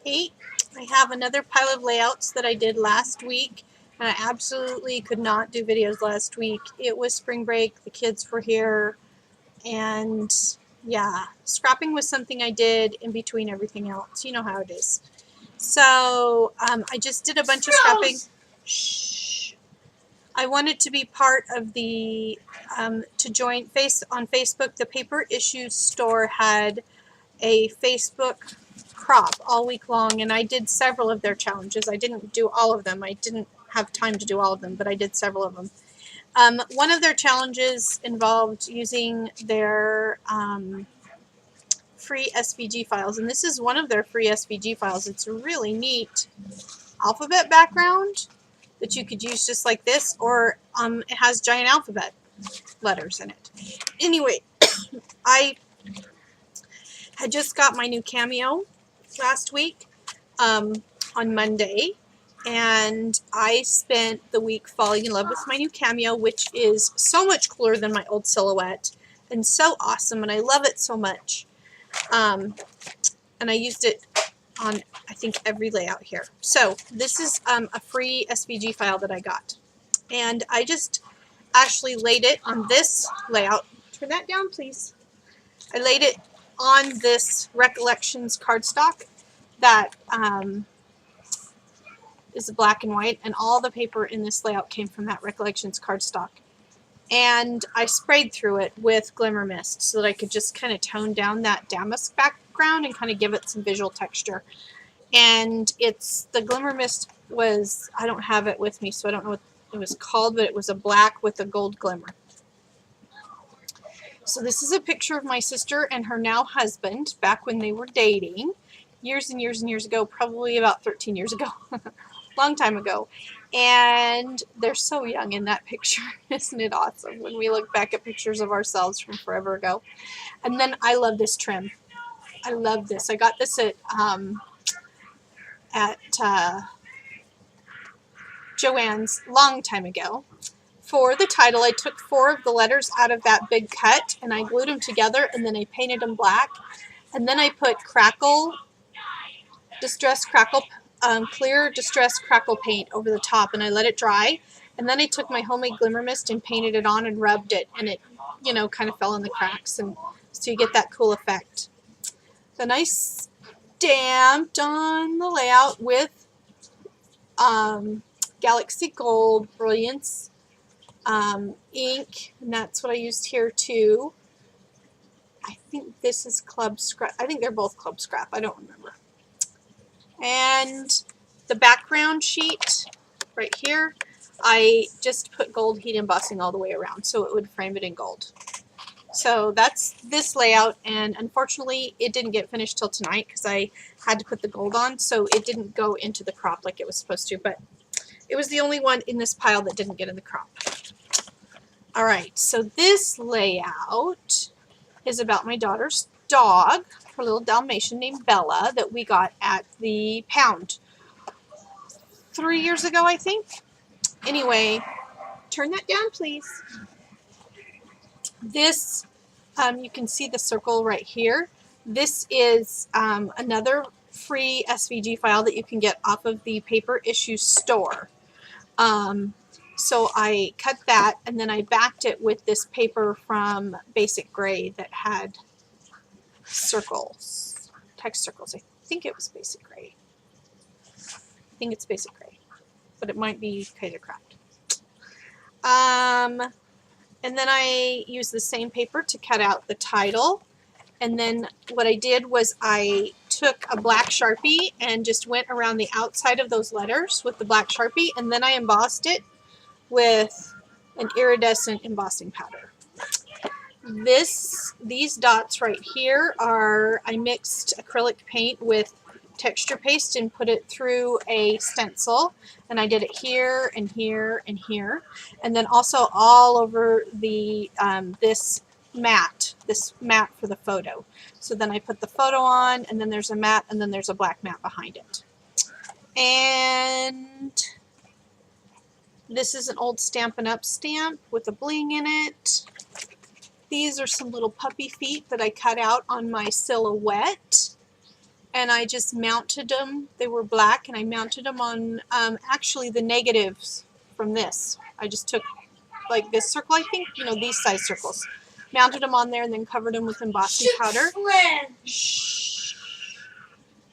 8. I have another pile of layouts that I did last week, and I absolutely could not do videos last week. It was spring break, the kids were here, and yeah, scrapping was something I did in between everything else. You know how it is. So I just did a bunch of scrapping. Shh. I wanted to be part of the, to join on Facebook. The Paper Issues store had a Facebook crop all week long, and I did several of their challenges. I didn't do all of them. I didn't have time to do all of them, but I did several of them. One of their challenges involved using their free SVG files, and this is one of their free SVG files. It's a really neat alphabet background that you could use just like this, or it has giant alphabet letters in it. Anyway, I had just got my new Cameo last week on Monday, and I spent the week falling in love with my new Cameo, which is so much cooler than my old Silhouette and so awesome, and I love it so much. And I used it on, I think, every layout here. So this is a free SVG file that I got, and I just actually laid it on this layout. Turn that down, please. I laid it on this Recollections cardstock that is black and white, and all the paper in this layout came from that Recollections cardstock. And I sprayed through it with Glimmer Mist so that I could just kind of tone down that damask background and kind of give it some visual texture. And the Glimmer Mist was, I don't have it with me, so I don't know what it was called, but it was a black with a gold glimmer. So this is a picture of my sister and her now husband back when they were dating years and years and years ago, probably about 13 years ago. Long time ago. And they're so young in that picture. Isn't it awesome when we look back at pictures of ourselves from forever ago? And then I love this trim. I love this. I got this at Joann's long time ago. For the title, I took 4 of the letters out of that big cut and I glued them together, and then I painted them black, and then I put clear Distress Crackle paint over the top, and I let it dry, and then I took my homemade Glimmer Mist and painted it on and rubbed it, and it, you know, kind of fell in the cracks, and so you get that cool effect. Then I stamped on the layout with Galaxy Gold Brilliance ink, and that's what I used here too. I think this is Club Scrap. I think they're both Club Scrap. I don't remember. And the background sheet right here, I just put gold heat embossing all the way around so it would frame it in gold. So that's this layout, and unfortunately it didn't get finished till tonight because I had to put the gold on, so it didn't go into the crop like it was supposed to, but it was the only one in this pile that didn't get in the crop. Alright, so this layout is about my daughter's dog, her little Dalmatian named Bella, that we got at the pound 3 years ago, I think. Anyway, turn that down, please. This, you can see the circle right here. This is another free SVG file that you can get off of the Paper Issues store. So I cut that, and then I backed it with this paper from Basic Gray that had circles, text circles. I think it was Basic Gray. I think it's Basic Gray, but it might be Kaisercraft. And then I used the same paper to cut out the title. And then what I did was I took a black Sharpie and just went around the outside of those letters with the black Sharpie, and then I embossed it with an iridescent embossing powder. These dots right here are, I mixed acrylic paint with texture paste and put it through a stencil, and I did it here and here and here, and then also all over the this mat for the photo. So then I put the photo on, and then there's a mat, and then there's a black mat behind it. And this is an old Stampin' Up! Stamp with a bling in it. These are some little puppy feet that I cut out on my Silhouette. and I just mounted them. They were black, and I mounted them on actually the negatives from this. I just took like this circle, I think, you know, these size circles. Mounted them on there and then covered them with embossing powder. Shh.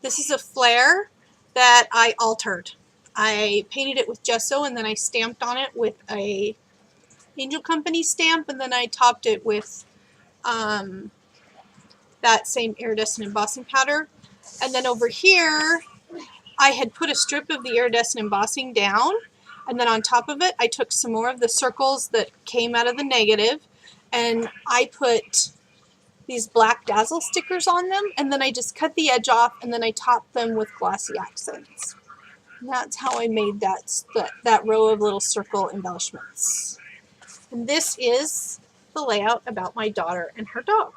This is a flare that I altered. I painted it with gesso and then I stamped on it with a Angel Company stamp, and then I topped it with that same iridescent embossing powder. And then over here, I had put a strip of the iridescent embossing down, and then on top of it, I took some more of the circles that came out of the negative, and I put these black dazzle stickers on them, and then I just cut the edge off, and then I topped them with glossy accents. And that's how I made that row of little circle embellishments. And this is the layout about my daughter and her dog.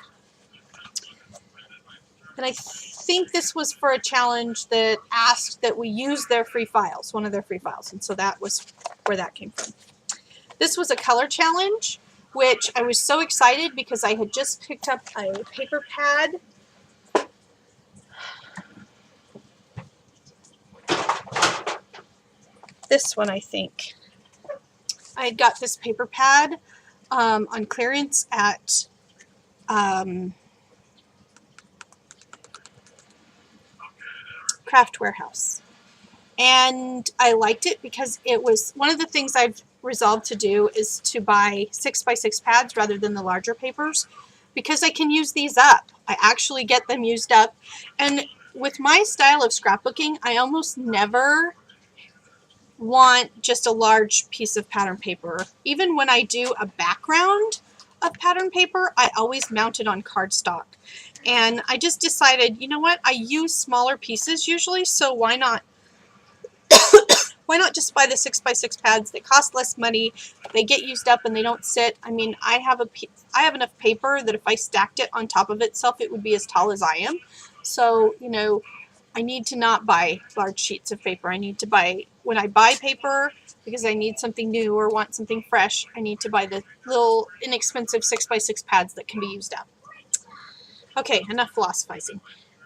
And I think this was for a challenge that asked that we use their free files, one of their free files. And so that was where that came from. This was a color challenge, which I was so excited because I had just picked up a paper pad. This one, I think. I had got this paper pad on clearance at Craft Warehouse, and I liked it because it was one of the things I've resolved to do is to buy 6x6 pads rather than the larger papers, because I can use these up. I actually get them used up, and with my style of scrapbooking, I almost never want just a large piece of pattern paper. Even when I do a background of pattern paper, I always mount it on cardstock. And I just decided, you know what, I use smaller pieces usually, so why not just buy the 6x6 pads? They cost less money, they get used up, and they don't sit. I mean, I have enough paper that if I stacked it on top of itself, it would be as tall as I am. So, you know, I need to not buy large sheets of paper. I need to buy, when I buy paper, because I need something new or want something fresh, I need to buy the little inexpensive 6x6 pads that can be used up. Okay, enough philosophizing.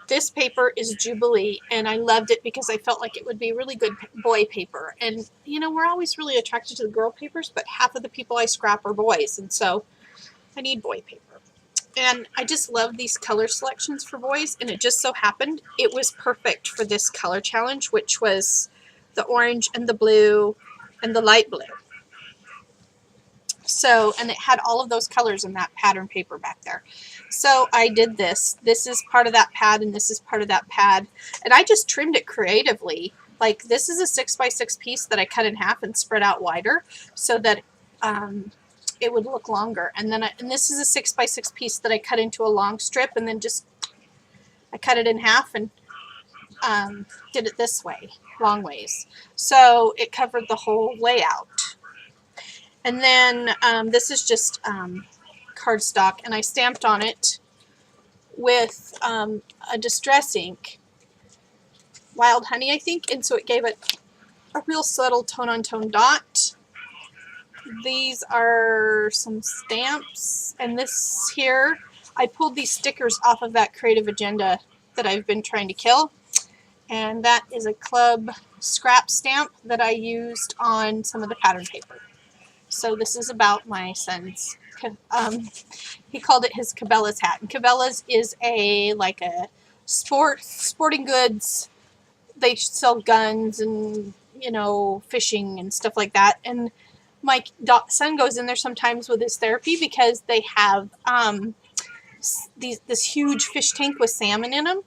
This paper is Jubilee, and I loved it because I felt like it would be really good boy paper. And, you know, we're always really attracted to the girl papers, but half of the people I scrap are boys, and so I need boy paper. And I just love these color selections for boys, and it just so happened it was perfect for this color challenge, which was the orange and the blue and the light blue. So, and it had all of those colors in that pattern paper back there. So I did this. This is part of that pad, and this is part of that pad. And I just trimmed it creatively. Like, this is a 6x6 piece that I cut in half and spread out wider so that it would look longer. And then and this is a 6x6 piece that I cut into a long strip, and then just I cut it in half and did it this way, long ways. So it covered the whole layout. And then this is just cardstock, and I stamped on it with a distress ink, Wild Honey, I think, and so it gave it a real subtle tone-on-tone dot. These are some stamps, and this here, I pulled these stickers off of that Creative Agenda that I've been trying to kill, and that is a club scrap stamp that I used on some of the pattern paper. So this is about my son's, he called it his Cabela's hat. And Cabela's is a sporting goods. They sell guns and, you know, fishing and stuff like that. And my son goes in there sometimes with his therapy because they have this huge fish tank with salmon in them.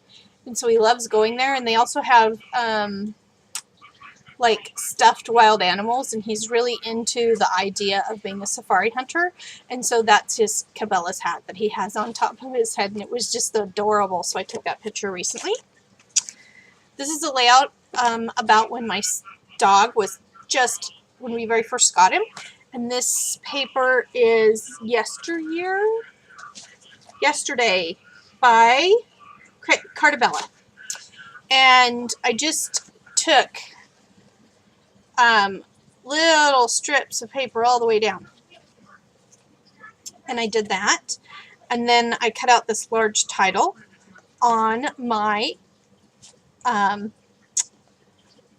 And so he loves going there. And they also have like stuffed wild animals, and he's really into the idea of being a safari hunter, and so that's his Cabela's hat that he has on top of his head, and it was just adorable, so I took that picture recently. This is a layout about when my dog was just, when we very first got him, and this paper is Yesterday by Cartabella, and I just took little strips of paper all the way down, and I did that, and then I cut out this large title on my my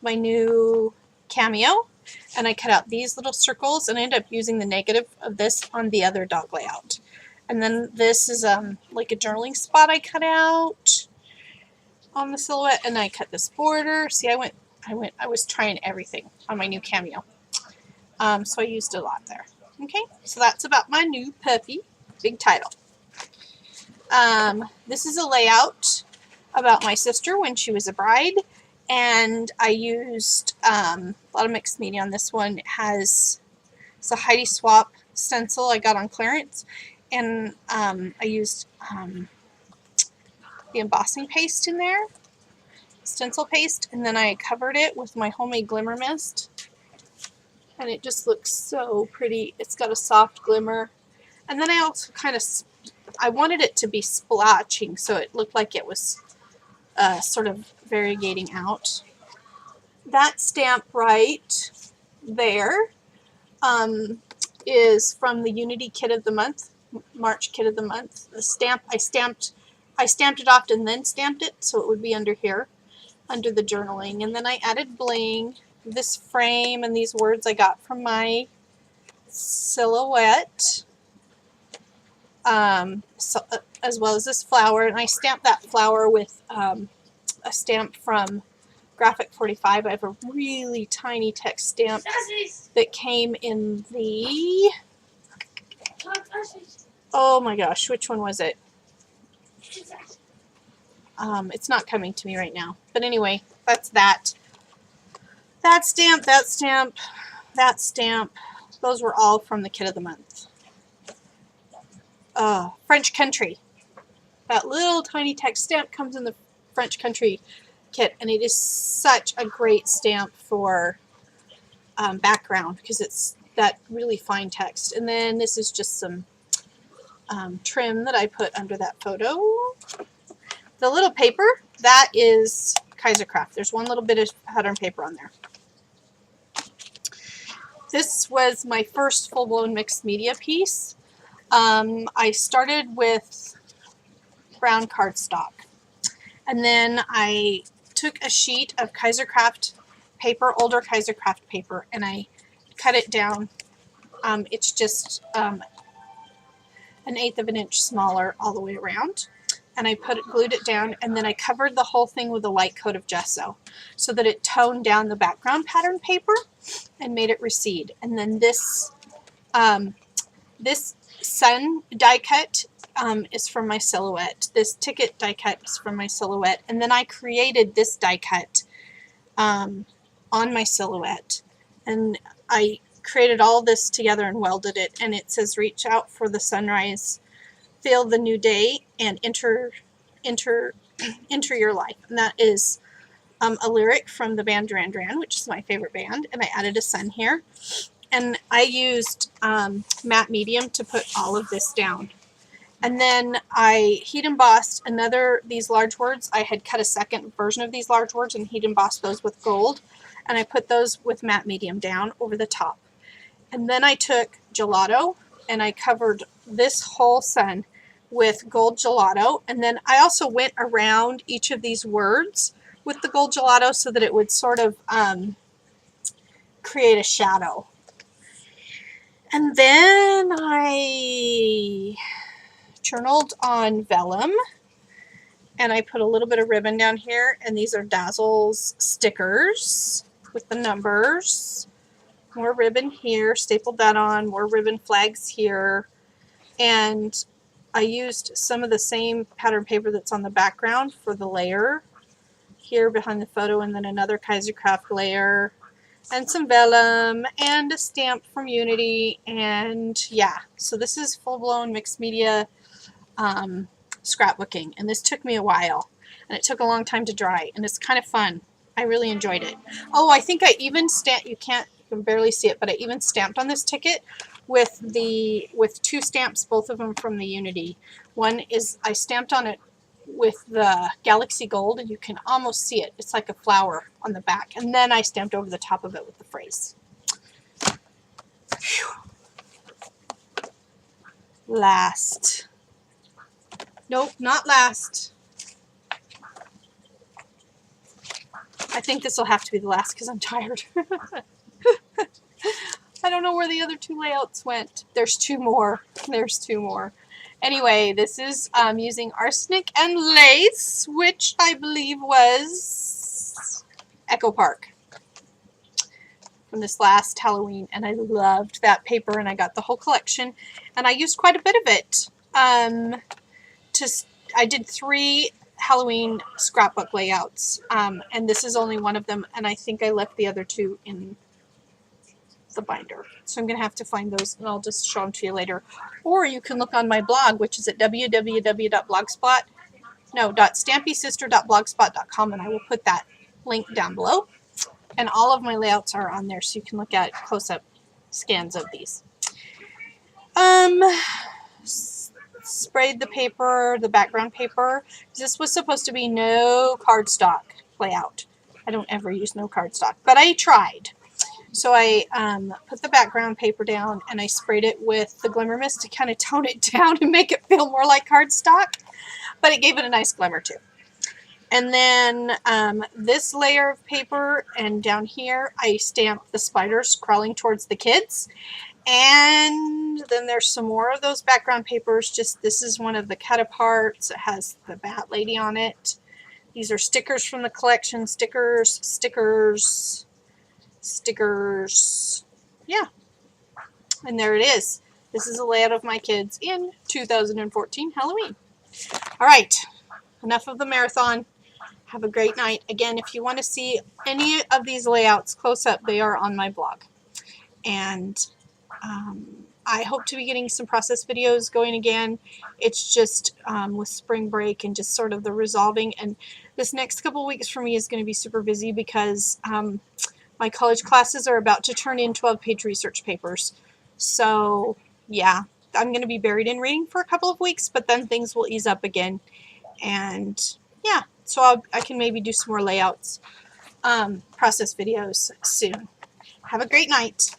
new Cameo, and I cut out these little circles, and I ended up using the negative of this on the other dog layout. And then this is like a journaling spot I cut out on the silhouette, and I cut this border. See, I was trying everything on my new Cameo. So I used a lot there. Okay, so that's about my new puppy. Big title. This is a layout about my sister when she was a bride, and I used a lot of mixed media on this one. It's a Heidi Swapp stencil I got on clearance, and I used the embossing paste in there, stencil paste, and then I covered it with my homemade glimmer mist, and it just looks so pretty. It's got a soft glimmer, and then I also I wanted it to be splotching, so it looked like it was sort of variegating out. That stamp right there is from the Unity Kit of the Month, March Kit of the Month. The stamp, I stamped it off and then stamped it, so it would be under here, under the journaling. And then I added bling, this frame, and these words I got from my silhouette, as well as this flower. And I stamped that flower with a stamp from Graphic 45. I have a really tiny text stamp that came in the, oh my gosh, which one was it? It's not coming to me right now. But anyway, that's that. That stamp, that stamp, that stamp. Those were all from the Kit of the Month. French Country. That little tiny text stamp comes in the French Country kit, and it is such a great stamp for background because it's that really fine text. And then this is just some trim that I put under that photo. The little paper, that is Kaisercraft. There's one little bit of pattern paper on there. This was my first full-blown mixed media piece. I started with brown cardstock, and then I took a sheet of Kaisercraft paper, older Kaisercraft paper, and I cut it down. It's just an 1/8 of an inch smaller all the way around, and I glued it down, and then I covered the whole thing with a light coat of gesso so that it toned down the background pattern paper and made it recede. And then this this sun die cut is from my silhouette. This ticket die cut is from my silhouette, and then I created this die cut on my silhouette, and I created all this together and welded it, and it says reach out for the sunrise, feel the new day, and enter your life. And that is a lyric from the band Duran Duran, which is my favorite band, and I added a sun here. And I used matte medium to put all of this down. And then I heat embossed these large words. I had cut a second version of these large words and heat embossed those with gold. And I put those with matte medium down over the top. And then I took gelato and I covered this whole sun with gold gelato. And then I also went around each of these words with the gold gelato so that it would sort of create a shadow. And then I journaled on vellum, and I put a little bit of ribbon down here, and these are Dazzle's stickers with the numbers. More ribbon here, stapled that on, more ribbon flags here, and I used some of the same pattern paper that's on the background for the layer here behind the photo, and then another Kaisercraft layer, and some vellum, and a stamp from Unity, and yeah, so this is full-blown mixed media scrapbooking, and this took me a while, and it took a long time to dry, and it's kind of fun. I really enjoyed it. Oh, I think I even stamped, you can barely see it, but I even stamped on this ticket with two stamps, both of them from the Unity. One is, I stamped on it with the Galaxy Gold, and you can almost see it. It's like a flower on the back. And then I stamped over the top of it with the phrase. Whew. Last. Nope, not last. I think this will have to be the last because I'm tired. I don't know where the other 2 layouts went. There's 2 more. There's 2 more. Anyway, this is using Arsenic and Lace, which I believe was Echo Park from this last Halloween, and I loved that paper, and I got the whole collection, and I used quite a bit of it. I did 3 Halloween scrapbook layouts, and this is only one of them, and I think I left the other 2 in the binder. So I'm going to have to find those, and I'll just show them to you later. Or you can look on my blog, which is at www.stampysister.blogspot.com, and I will put that link down below. And all of my layouts are on there, so you can look at close-up scans of these. Sprayed the paper, the background paper. This was supposed to be no cardstock layout. I don't ever use no cardstock, but I tried. So I put the background paper down, and I sprayed it with the Glimmer Mist to kind of tone it down and make it feel more like cardstock. But it gave it a nice glimmer too. And then this layer of paper, and down here I stamped the spiders crawling towards the kids. And then there's some more of those background papers. Just this is one of the cut-aparts. It has the Bat Lady on it. These are stickers from the collection. Stickers. Yeah. And there it is. This is a layout of my kids in 2014 Halloween. All right. Enough of the marathon. Have a great night. Again, if you want to see any of these layouts close up, they are on my blog. And I hope to be getting some process videos going again. It's just with spring break and just sort of the resolving. And this next couple weeks for me is going to be super busy because my college classes are about to turn in 12-page research papers. So, yeah, I'm going to be buried in reading for a couple of weeks, but then things will ease up again. And, yeah, so I can maybe do some more layouts, process videos soon. Have a great night.